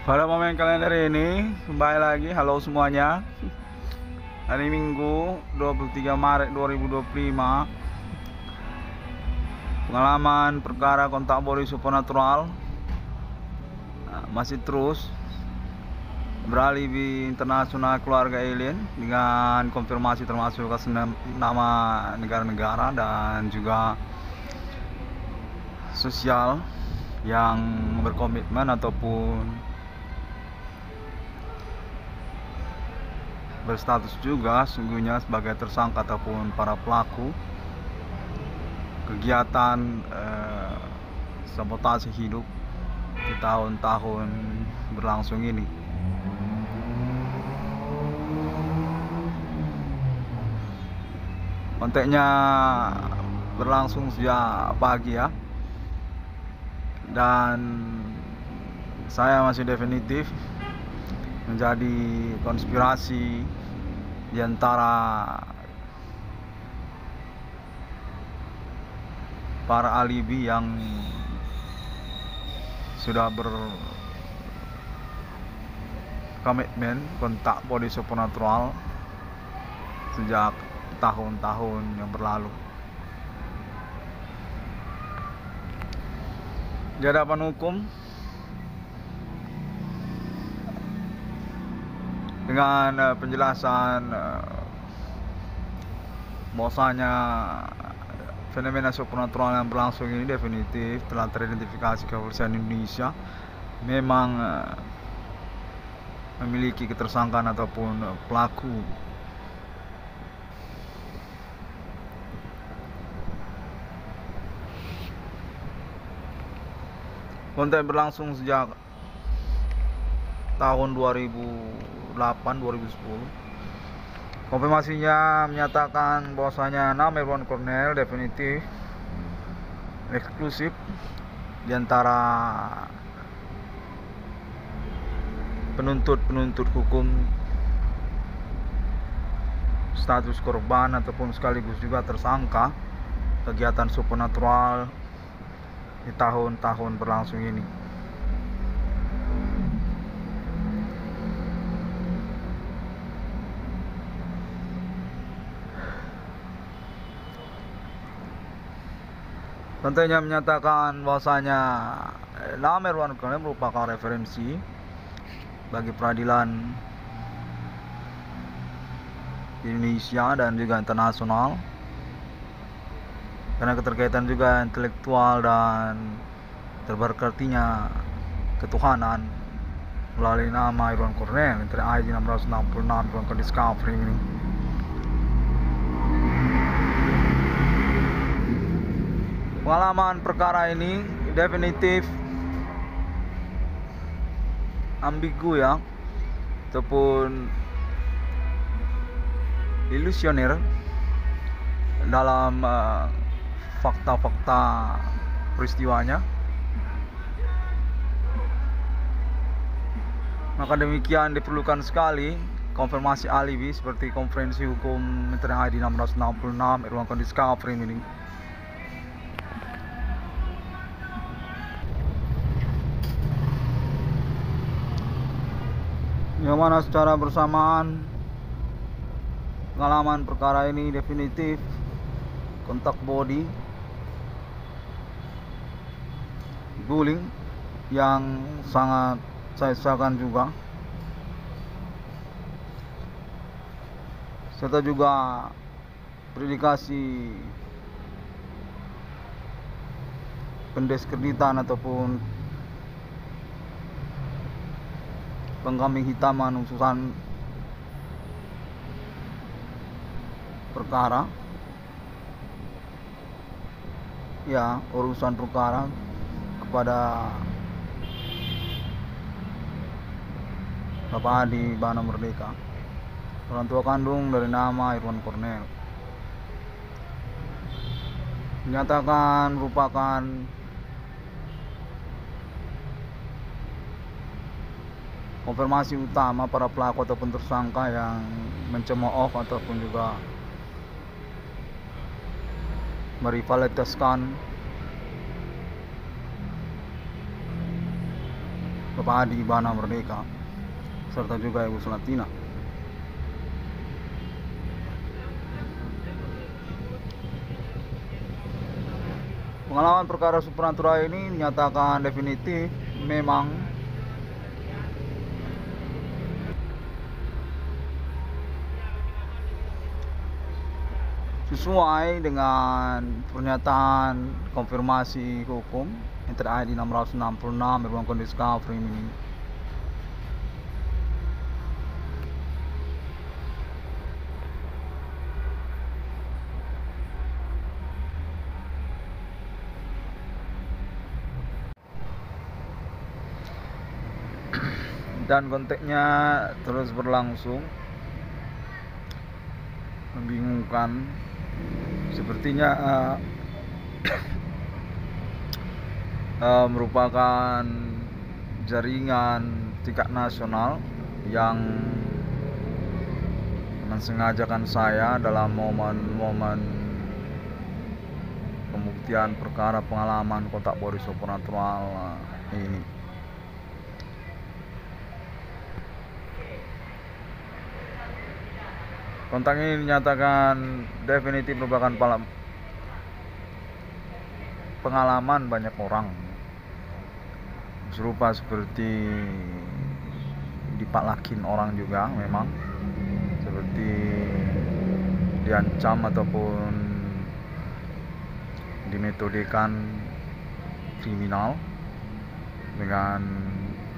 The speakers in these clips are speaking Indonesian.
Pada momen kalender ini, kembali lagi, halo semuanya. Hari Minggu 23 Maret 2025. Pengalaman perkara kontak body supernatural masih terus beralih di internasional keluarga alien dengan konfirmasi termasuk nama negara-negara dan juga sosial yang berkomitmen ataupun berstatus juga sungguhnya sebagai tersangka ataupun para pelaku kegiatan sabotase hidup di tahun-tahun berlangsung ini. Konteknya berlangsung sejak pagi ya, dan saya masih definitif menjadi konspirasi di antara para alibi yang sudah berkomitmen kontak body supernatural sejak tahun-tahun yang berlalu. Di hadapan hukum dengan penjelasan bahwasanya fenomena supernatural yang berlangsung ini definitif telah teridentifikasi kepolisian Indonesia memang memiliki ketersangkaan ataupun pelaku. Konten berlangsung sejak tahun 2008-2010. Konfirmasinya menyatakan bahwasanya nama Irwan Cornel definitif eksklusif di antara penuntut hukum status korban ataupun sekaligus juga tersangka kegiatan supernatural di tahun-tahun berlangsung ini. Tentunya menyatakan bahwasanya nama Irwan Cornel merupakan referensi bagi peradilan di Indonesia dan juga internasional, karena keterkaitan juga intelektual dan terberkatinya ketuhanan melalui nama Irwan Cornel dari ID 666 Irwan Discovery ini. Pengalaman perkara ini definitif ambigu ya, ataupun ilusioner dalam fakta-fakta peristiwanya. Maka demikian diperlukan sekali konfirmasi alibi seperti konferensi hukum Meteran ID 666 Irwan Discovery ini. Yang mana secara bersamaan pengalaman perkara ini definitif kontak body bullying yang sangat saya sesalkan juga, serta juga predikasi pendiskreditan ataupun pengkambing hitaman ususan perkara ya, urusan perkara kepada Bapak Adi Bana Merdeka, orang tua kandung dari nama Irwan Cornel. Menyatakan merupakan konfirmasi utama para pelaku ataupun tersangka yang mencemooh ataupun juga merivalitaskan Bapak Adi Bana Merdeka serta juga Ibu Sulatina. Pengalaman perkara supranatural ini dinyatakan definitif memang sesuai dengan pernyataan konfirmasi hukum Enter ID 666 Ruang Discovery ini. Dan konteksnya terus berlangsung membingungkan. Sepertinya merupakan jaringan tingkat nasional yang mensengajakan saya dalam momen-momen pembuktian perkara pengalaman kontak body supernatural ini. Kontak ini dinyatakan definitif merupakan pengalaman banyak orang, serupa seperti dipalakin orang juga, memang seperti diancam ataupun dimetodekan kriminal dengan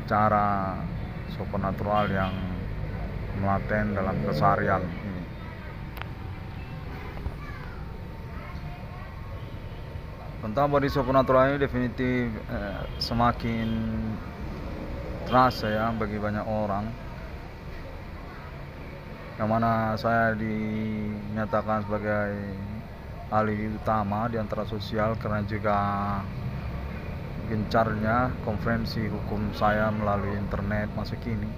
cara supernatural yang melaten dalam keseharian ini. Tentang body supernatural ini definitif semakin terasa ya bagi banyak orang, yang mana saya dinyatakan sebagai ahli utama di antara sosial karena juga gencarnya konferensi hukum saya melalui internet masa kini.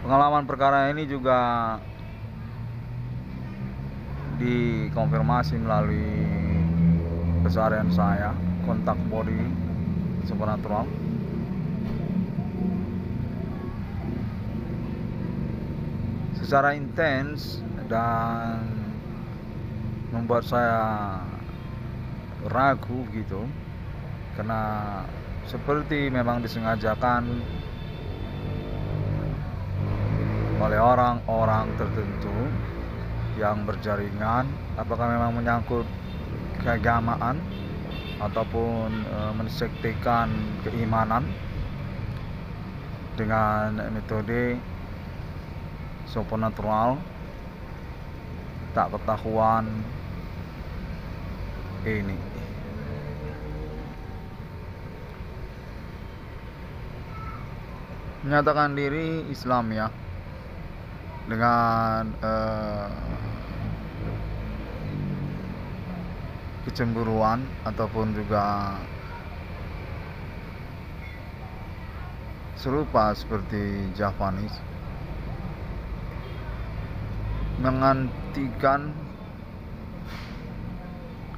Pengalaman perkara ini juga dikonfirmasi melalui keseharian saya, kontak body supernatural. Secara intens dan membuat saya ragu gitu, karena seperti memang disengajakan oleh orang-orang tertentu yang berjaringan, apakah memang menyangkut keagamaan ataupun mensektekan keimanan dengan metode supernatural tak ketahuan ini. Menyatakan diri Islam ya, dengan kecemburuan ataupun juga serupa seperti Javanese, menghentikan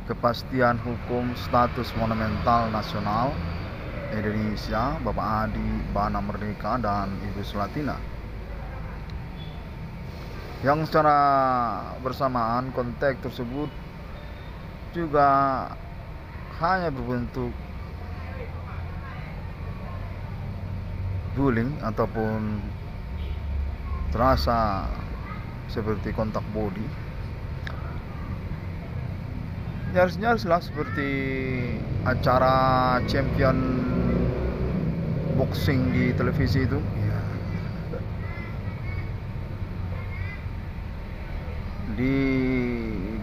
kepastian hukum status monumental nasional Indonesia Bapak Adi Bana Merdeka dan Ibu Sulatina, yang secara bersamaan konteks tersebut juga hanya berbentuk bullying ataupun terasa seperti kontak body, nyaris-nyaris lah seperti acara champion boxing di televisi itu. Di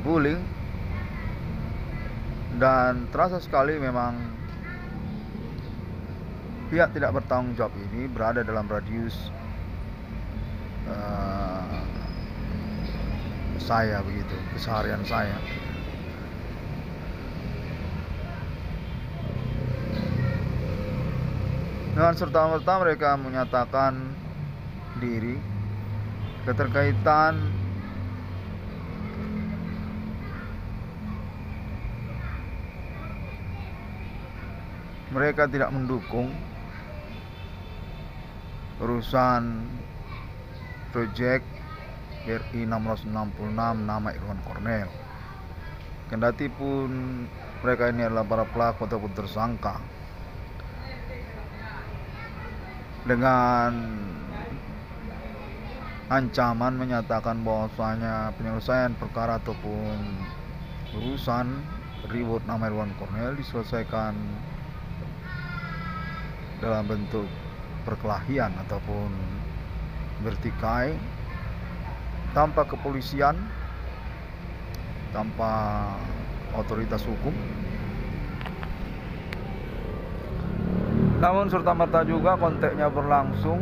bullying, dan terasa sekali memang pihak tidak bertanggung jawab ini berada dalam radius saya, begitu keseharian saya. Dengan serta-merta mereka menyatakan diri keterkaitan mereka tidak mendukung urusan proyek RI 666 nama Irwan Cornel. Kendati pun mereka ini adalah para pelaku ataupun tersangka, dengan ancaman menyatakan bahwasanya penyelesaian perkara ataupun urusan ribut nama Irwan Cornel diselesaikan dalam bentuk perkelahian ataupun bertikai tanpa kepolisian, tanpa otoritas hukum. Namun serta-merta juga konteksnya berlangsung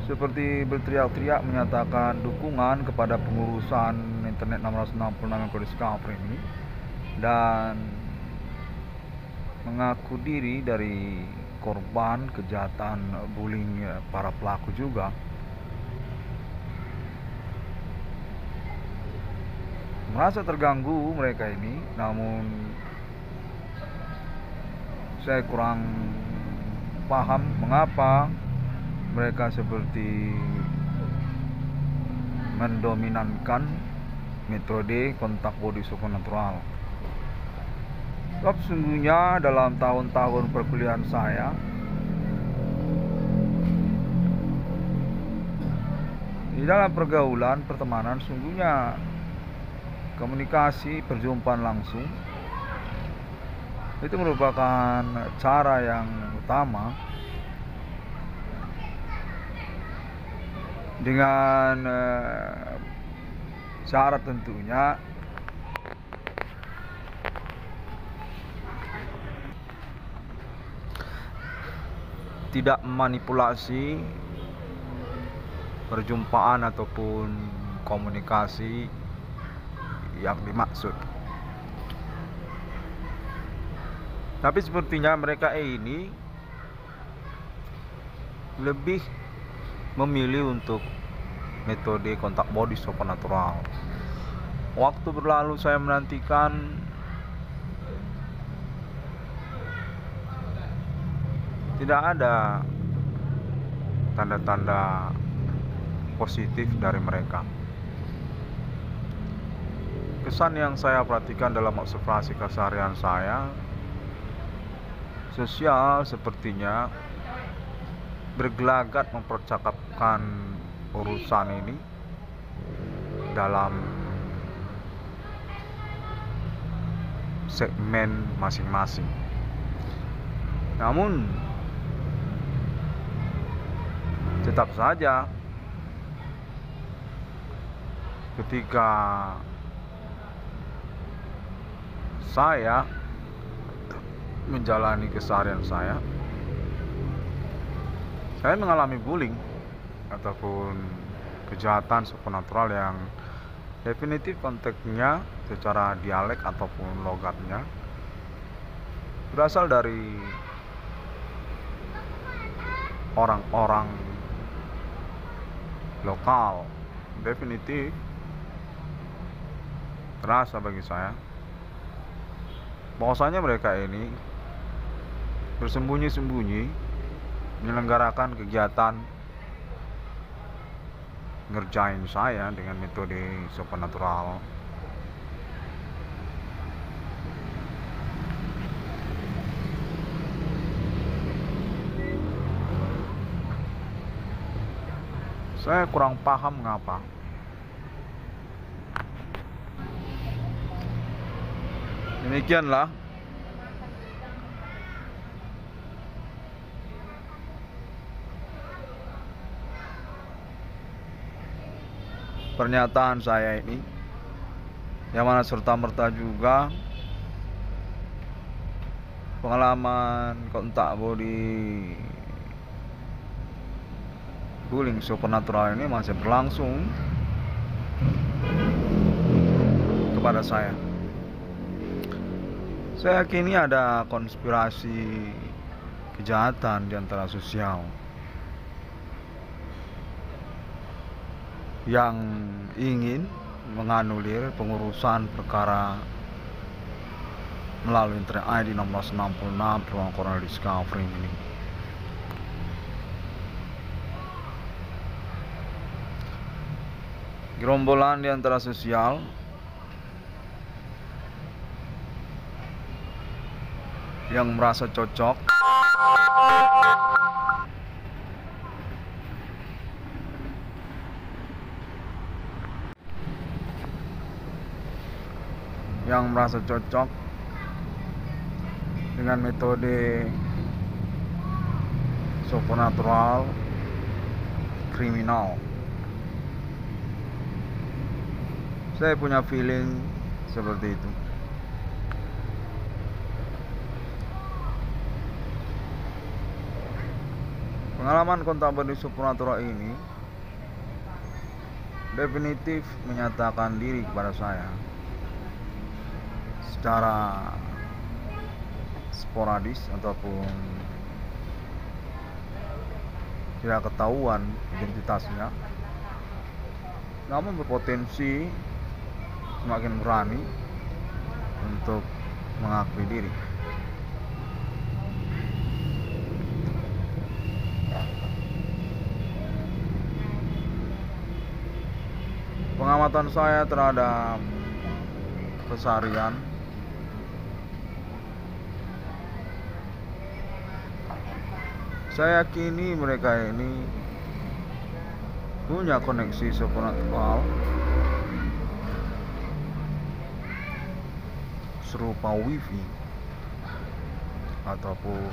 seperti berteriak-teriak menyatakan dukungan kepada pengurusan internet 666 yang Discovery ini, dan mengaku diri dari korban kejahatan bullying para pelaku juga. Merasa terganggu mereka ini, namun saya kurang paham mengapa mereka seperti mendominankan metode kontak body supernatural. Sebab sesungguhnya dalam tahun-tahun perkuliahan saya, di dalam pergaulan pertemanan, sungguhnya komunikasi perjumpaan langsung itu merupakan cara yang utama, dengan syarat tentunya tidak memanipulasi perjumpaan ataupun komunikasi yang dimaksud. Tapi sepertinya mereka ini lebih memilih untuk metode kontak body supernatural. Waktu berlalu saya menantikan tidak ada tanda-tanda positif dari mereka. Kesan yang saya perhatikan dalam observasi keseharian saya, sosial sepertinya bergelagat mempercakapkan urusan ini dalam segmen masing-masing. Namun tetap saja ketika saya menjalani keseharian saya mengalami bullying ataupun kejahatan supernatural yang definitif konteksnya secara dialek ataupun logatnya berasal dari orang-orang lokal. Definitif terasa bagi saya bahwasanya mereka ini bersembunyi-sembunyi menyelenggarakan kegiatan ngerjain saya dengan metode supernatural. Saya kurang paham mengapa. Demikianlah pernyataan saya ini, yang mana serta-merta juga pengalaman kontak body bullying supernatural ini masih berlangsung kepada saya. Saya yakini ada konspirasi kejahatan di antara sosial yang ingin menganulir pengurusan perkara melalui internet ID 1666 Irwan Cornel Discovery ini. Gerombolan di antara sosial yang merasa cocok dengan metode supernatural kriminal. Saya punya feeling seperti itu. Pengalaman kontak body supernatural ini definitif menyatakan diri kepada saya secara sporadis ataupun tidak ketahuan identitasnya, namun berpotensi semakin berani untuk mengakui diri. Pengamatan saya terhadap keseharian saya yakini mereka ini punya koneksi supernatural serupa wifi ataupun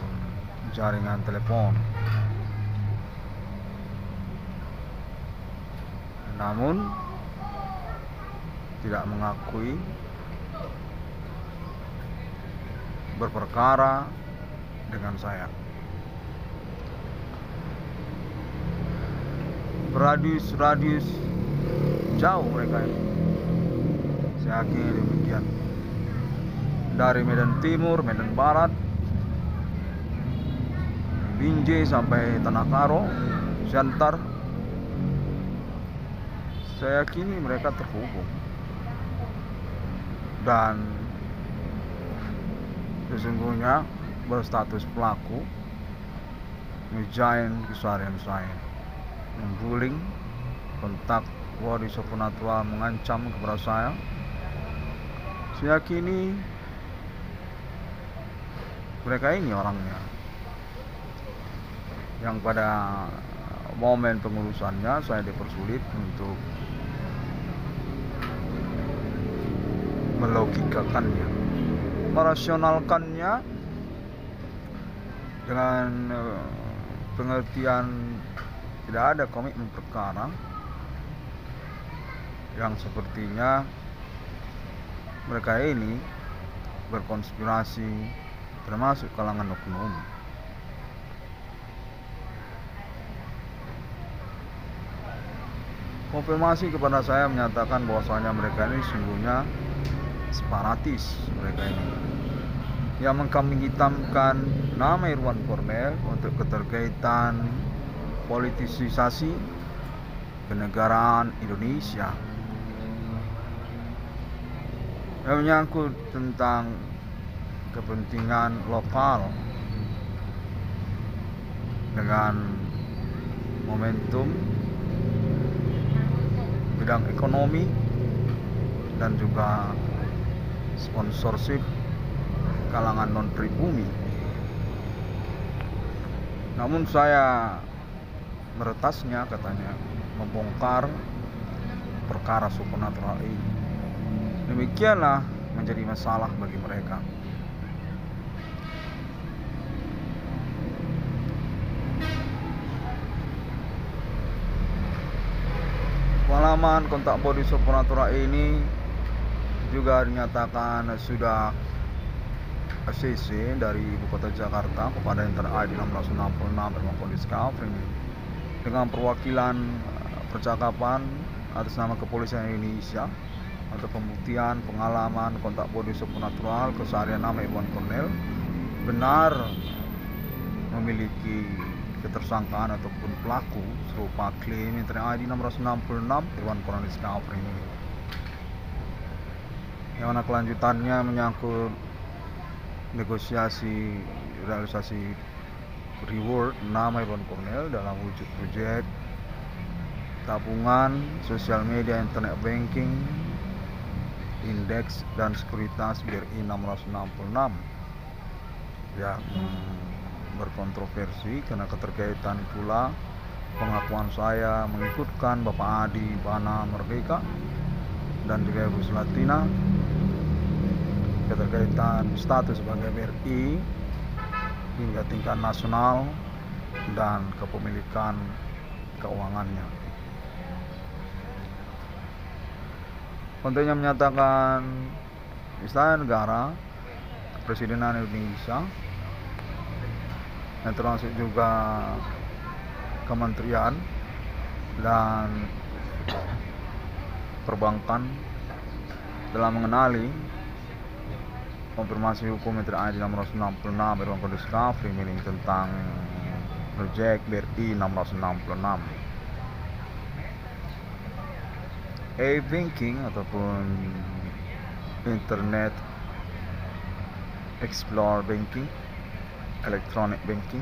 jaringan telepon, namun tidak mengakui berperkara dengan saya. Radius jauh mereka ini, saya yakin demikian. Dari Medan Timur, Medan Barat, Binjai sampai Tanah Karo, Siantar, saya yakini mereka terhubung dan sesungguhnya berstatus pelaku ngejain keseharian saya, mengguling, kontak body supernatural mengancam kepada saya. Saya yakini mereka ini orangnya yang pada momen pengurusannya saya dipersulit untuk melogikakannya, merasionalkannya dengan pengertian tidak ada komitmen perkara yang sepertinya mereka ini berkonspirasi termasuk kalangan oknum. Konfirmasi kepada saya menyatakan bahwasanya mereka ini sungguhnya separatis, mereka ini yang mengkambing hitamkan nama Irwan Cornel untuk keterkaitan politisasi kenegaraan Indonesia yang menyangkut tentang kepentingan lokal dengan momentum bidang ekonomi dan juga sponsorship kalangan non-pribumi. Namun saya meretasnya, katanya membongkar perkara supernatural ini. Demikianlah menjadi masalah bagi mereka. Pengalaman kontak body supernatural ini juga dinyatakan sudah ACC dari Ibu Kota Jakarta kepada Inter ID 1666 Irwan Discovery dengan perwakilan percakapan atas nama Kepolisian Indonesia untuk pembuktian pengalaman kontak body supernatural keseharian nama Irwan Cornel benar memiliki ketersangkaan ataupun pelaku serupa klaim Inter ID 666 Irwan Cornel Discovery ini, yang mana kelanjutannya menyangkut negosiasi realisasi reward nama Irwan Cornell dalam wujud proyek tabungan, sosial media, internet banking, indeks dan sekuritas BRI 666 yang berkontroversi karena keterkaitan pula pengakuan saya mengikutkan Bapak Adi Bana Merdeka dan juga Ibu Sulatina, keterkaitan status sebagai BRI hingga tingkat nasional dan kepemilikan keuangannya. Kontennya menyatakan Istana Negara, Presidenan Indonesia, yang termasuk juga kementerian dan perbankan dalam mengenali konfirmasi hukum yang ID 666 Irwan Kode Discovery meaning tentang proyek BRI 666. E-banking ataupun internet explore banking, electronic banking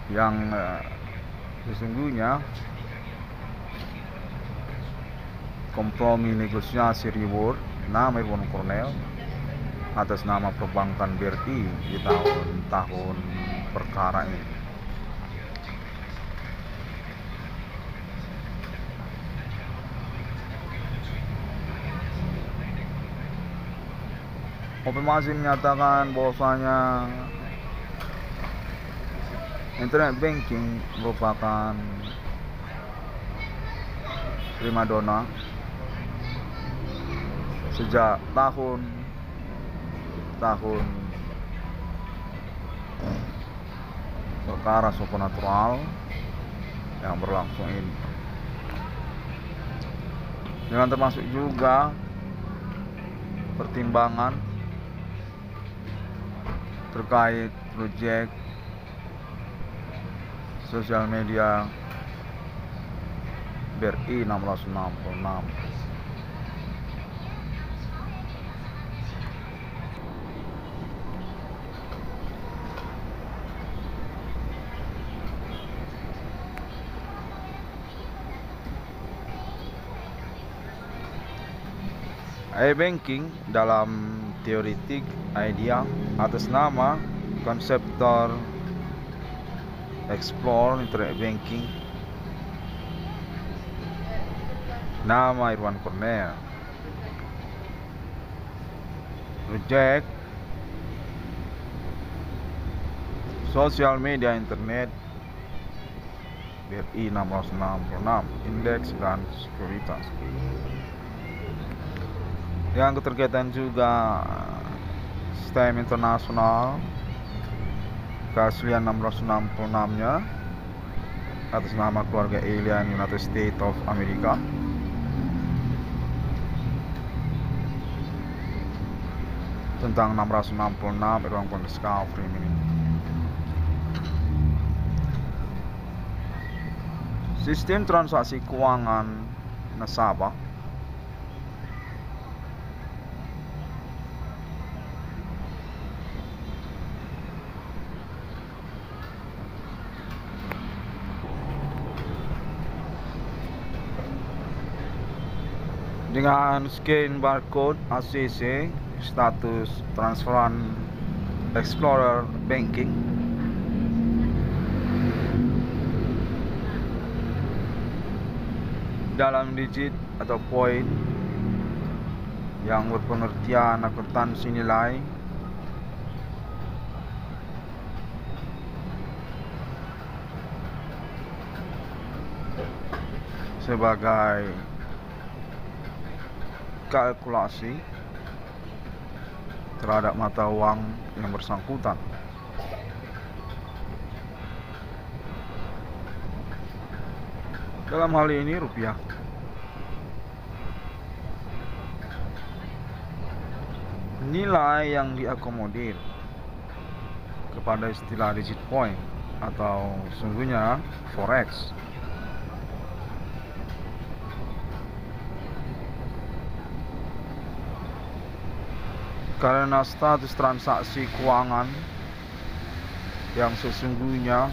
yang sesungguhnya kompromi negosiasi reward nama Irwan Cornell atas nama perbankan BRI di tahun perkara ini. Konfirmasi menyatakan bahwasanya internet banking merupakan primadona sejak tahun perkara supernatural yang berlangsung ini, dengan termasuk juga pertimbangan terkait proyek sosial media BRI 666. E-banking dalam teoretik idea atas nama konseptor explore internet banking nama Irwan Cornell. Proyek sosial media internet BRI 666 indeks dan sekuritas yang keterkaitan juga sistem internasional keaslian 666-nya atas nama keluarga alien United States of America, tentang 666 Irwan Kode Discovery ini. Sistem transaksi keuangan nasabah dengan scan barcode ACC status transferan Explorer Banking dalam digit atau poin yang berpengertian akuntansi nilai sebagai kalkulasi terhadap mata uang yang bersangkutan. Dalam hal ini rupiah. Nilai yang diakomodir kepada istilah digit point atau sungguhnya forex karena status transaksi keuangan yang sesungguhnya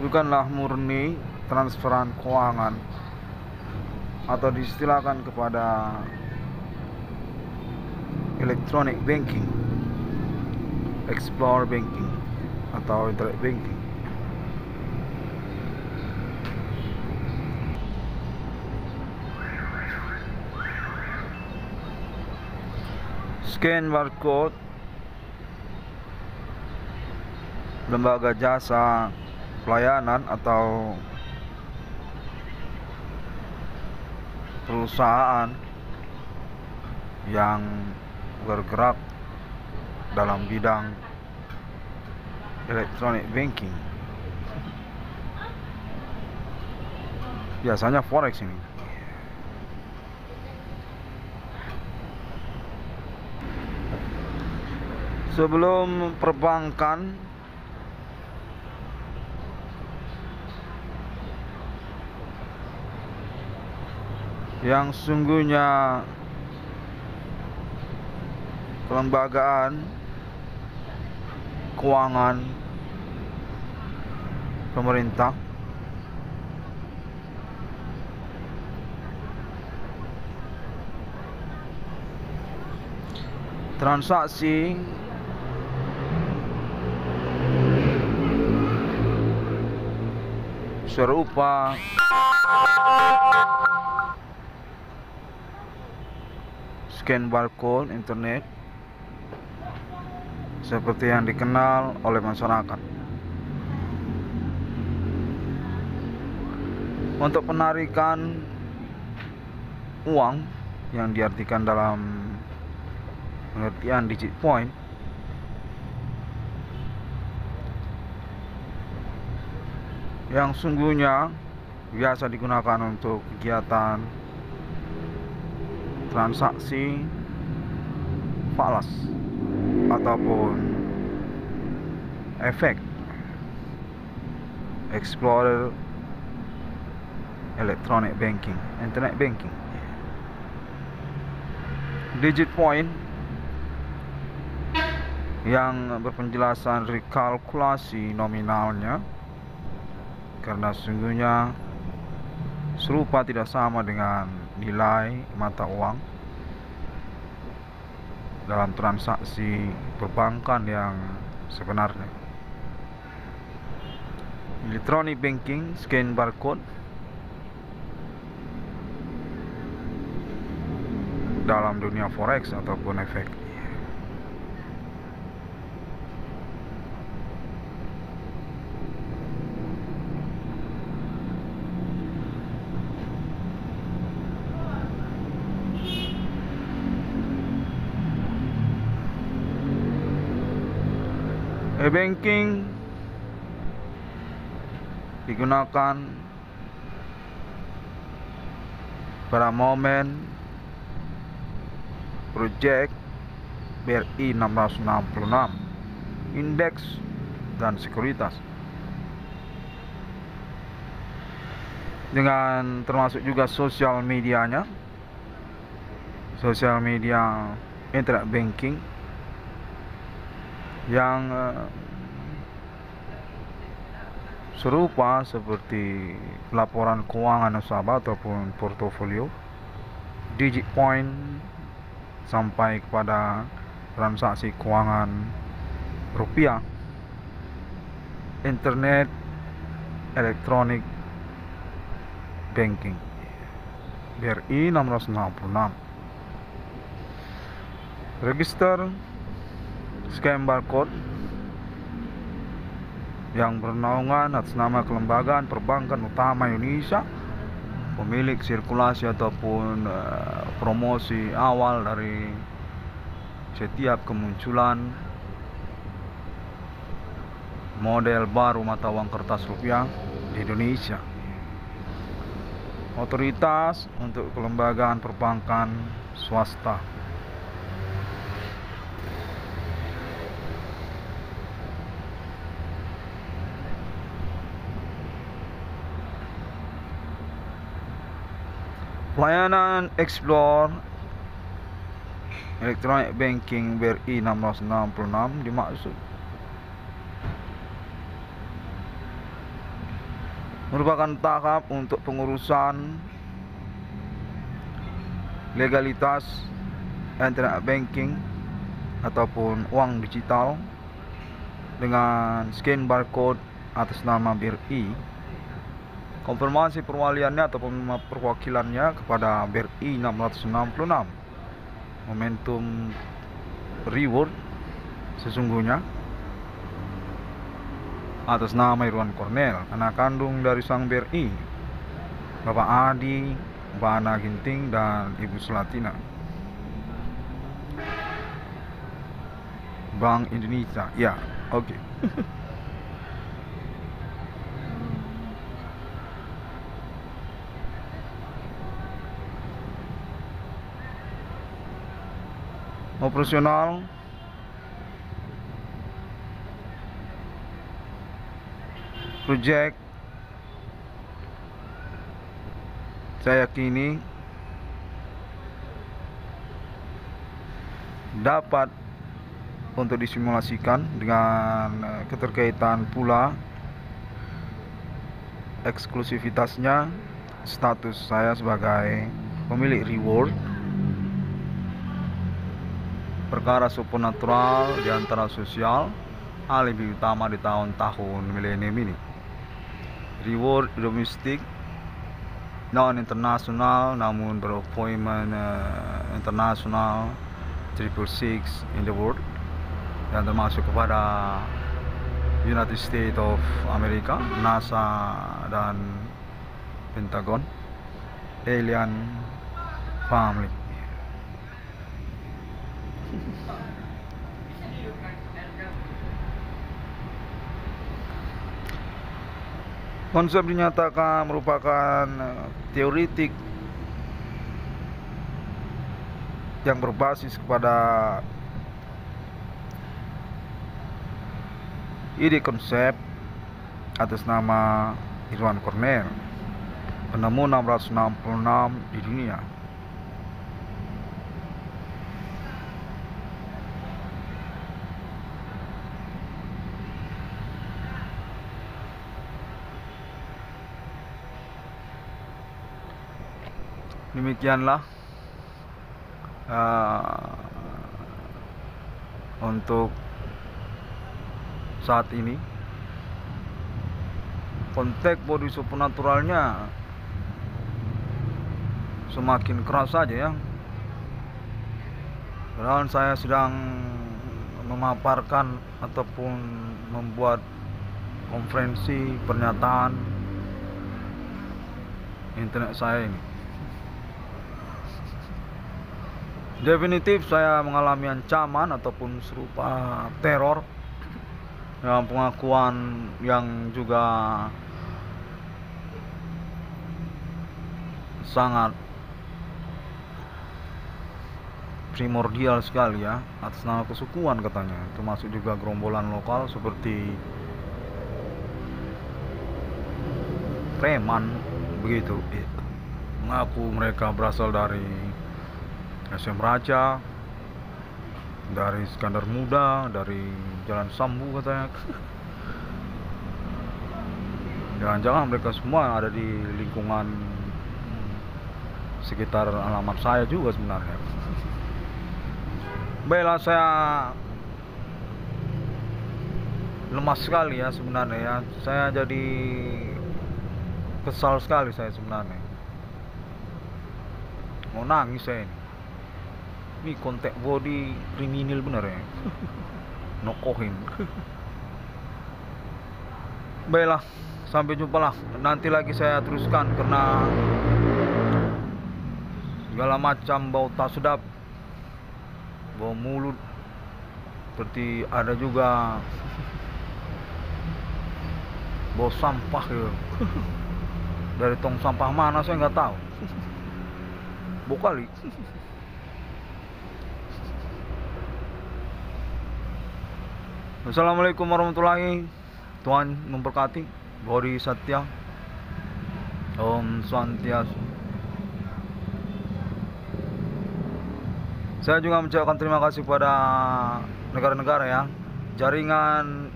bukanlah murni transferan keuangan atau diistilahkan kepada electronic banking, explore banking atau internet banking. Scan barcode, lembaga jasa pelayanan atau perusahaan yang bergerak dalam bidang electronic banking, biasanya forex ini. Sebelum perbankan yang sungguhnya kelembagaan keuangan pemerintah transaksi serupa scan barcode internet seperti yang dikenal oleh masyarakat. Untuk penarikan uang yang diartikan dalam pengertian digit point, yang sungguhnya biasa digunakan untuk kegiatan transaksi falas ataupun efek explorer electronic banking, internet banking. Digit point yang berpenjelasan rekalkulasi nominalnya, karena sesungguhnya serupa tidak sama dengan nilai mata uang dalam transaksi perbankan yang sebenarnya. Electronic banking, scan barcode dalam dunia forex ataupun efek. E-banking digunakan pada momen proyek BRI 666, indeks dan sekuritas, dengan termasuk juga sosial medianya, sosial media internet banking yang serupa seperti laporan keuangan nasabah ataupun portofolio, digit point sampai kepada transaksi keuangan rupiah, internet electronic banking BRI 666, register scan barcode yang bernaungan atas nama Kelembagaan Perbankan Utama Indonesia, pemilik sirkulasi ataupun promosi awal dari setiap kemunculan model baru mata uang kertas rupiah di Indonesia. Otoritas untuk kelembagaan perbankan swasta. Layanan Explore Electronic Banking BRI 666 dimaksud merupakan tahap untuk pengurusan legalitas internet banking ataupun uang digital dengan scan barcode atas nama BRI, konfirmasi perwaliannya ataupun perwakilannya kepada BRI 666, momentum reward sesungguhnya atas nama Irwan Cornel, anak kandung dari sang BRI, Bapak Adi, Mbak Ana Ginting, dan Ibu Selatina. Bank Indonesia, ya, oke. Operasional project saya yakini dapat untuk disimulasikan dengan keterkaitan pula eksklusivitasnya, status saya sebagai pemilik reward, perkara supernatural di antara sosial, alibi utama di tahun-tahun milenium ini. Reward domestik, non internasional namun berappointment internasional 666 in the world, yang termasuk kepada United States of America, NASA dan Pentagon, alien family. Konsep dinyatakan merupakan teoretik yang berbasis kepada ide konsep atas nama Irwan Cornel, penemu 666 di dunia. Demikianlah untuk saat ini. Konteks body supernaturalnya semakin keras saja ya. Padahal saya sedang memaparkan ataupun membuat konferensi pernyataan internet saya ini. Definitif saya mengalami ancaman ataupun serupa teror, dengan pengakuan yang juga sangat primordial sekali ya, atas nama kesukuan katanya, termasuk juga gerombolan lokal seperti preman begitu, mengaku mereka berasal dari SM Raja, dari Skandar Muda, dari Jalan Sambu katanya. Jangan-jangan mereka semua ada di lingkungan sekitar alamat saya juga sebenarnya. Baiklah, saya lemas sekali ya sebenarnya ya. Saya jadi kesal sekali saya sebenarnya. Mau nangis saya ini. Ini kontak body kriminal bener ya. Nokohin. Baiklah, sampai jumpa lah. Nanti lagi saya teruskan karena segala macam bau tak sedap, bau mulut, seperti ada juga bau sampah ya. Dari tong sampah mana saya nggak tahu. Bau kali. Assalamualaikum warahmatullahi, Tuhan memberkati. Bodhi Satya, Om Swantiastu. Saya juga mengucapkan terima kasih kepada negara-negara ya. Jaringan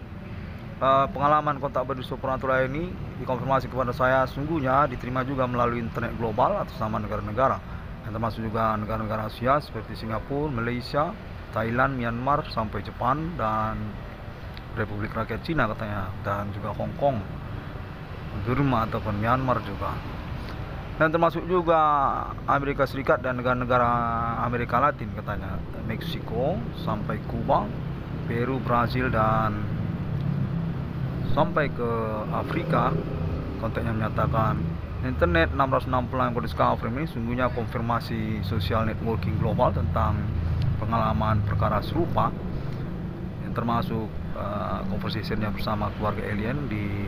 pengalaman kontak berdiri supernatural ini dikonfirmasi kepada saya sungguhnya diterima juga melalui internet global atas nama negara-negara, yang termasuk juga negara-negara Asia seperti Singapura, Malaysia, Thailand, Myanmar, sampai Jepang dan Republik Rakyat Cina katanya, dan juga Hong Kong, Burma ataupun Myanmar juga, dan termasuk juga Amerika Serikat dan negara-negara Amerika Latin katanya, Meksiko sampai Kuba, Peru, Brazil, dan sampai ke Afrika. Kontaknya menyatakan internet 660 yang discover ini sungguhnya konfirmasi social networking global tentang pengalaman perkara serupa, yang termasuk conversationnya bersama keluarga alien di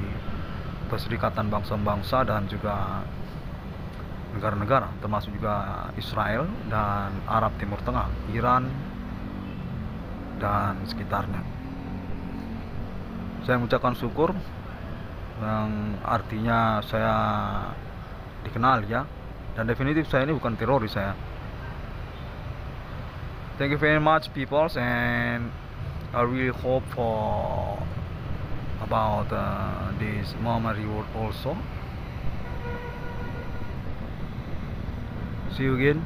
Perserikatan Bangsa-Bangsa dan juga negara-negara, termasuk juga Israel dan Arab Timur Tengah, Iran dan sekitarnya. Saya mengucapkan syukur, yang artinya saya dikenal ya, dan definitif saya ini bukan teroris saya. Thank you very much people, and I really hope for about this moment reward also. See you again.